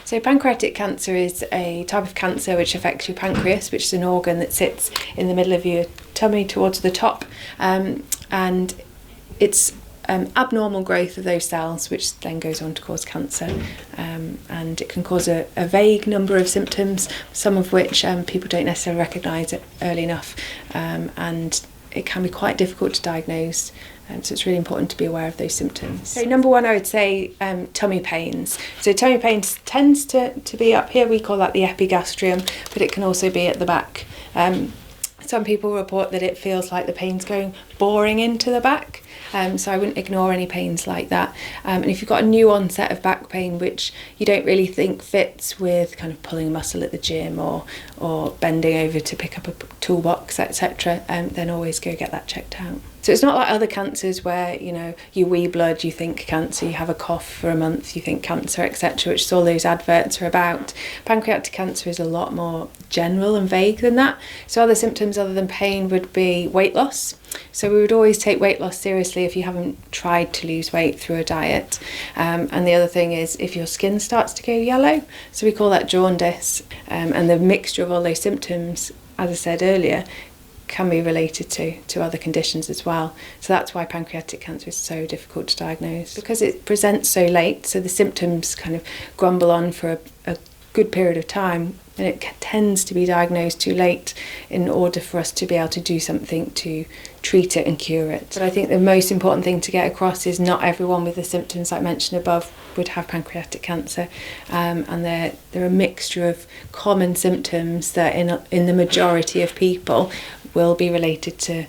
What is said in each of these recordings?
So pancreatic cancer is a type of cancer which affects your pancreas, which is an organ that sits in the middle of your tummy towards the top, and it's abnormal growth of those cells, which then goes on to cause cancer, and it can cause a vague number of symptoms, some of which people don't necessarily recognise early enough, and it can be quite difficult to diagnose. So it's really important to be aware of those symptoms. So number one, I would say tummy pains. So tummy pains tends to be up here. We call that the epigastrium, but it can also be at the back. Some people report that it feels like the pain's going boring into the back. So I wouldn't ignore any pains like that. And if you've got a new onset of back pain, which you don't really think fits with kind of pulling a muscle at the gym or bending over to pick up a toolbox, etc., then always go get that checked out. So it's not like other cancers where, you know, you wee blood, you think cancer, you have a cough for a month, you think cancer, etc., which is all those adverts are about. Pancreatic cancer is a lot more general and vague than that. So other symptoms other than pain would be weight loss. So we would always take weight loss seriously if you haven't tried to lose weight through a diet. And the other thing is if your skin starts to go yellow, so we call that jaundice. And the mixture of all those symptoms, as I said earlier, can be related to other conditions as well. So that's why pancreatic cancer is so difficult to diagnose, because it presents so late, so the symptoms kind of grumble on for a good period of time, and it tends to be diagnosed too late in order for us to be able to do something to treat it and cure it. But I think the most important thing to get across is not everyone with the symptoms I mentioned above would have pancreatic cancer, and they're a mixture of common symptoms that in the majority of people will be related to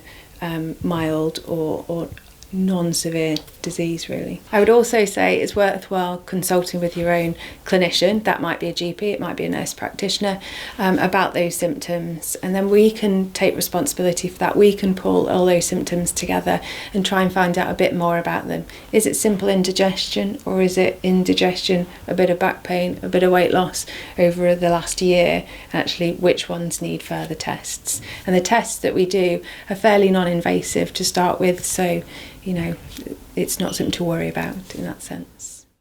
mild or non-severe disease, really. I would also say it's worthwhile consulting with your own clinician. That might be a GP, it might be a nurse practitioner, about those symptoms, and then we can take responsibility for that. We can pull all those symptoms together and try and find out a bit more about them. Is it simple indigestion, or is it indigestion, a bit of back pain, a bit of weight loss over the last year? Actually, which ones need further tests? And the tests that we do are fairly non-invasive to start with, so you know, it's not something to worry about in that sense.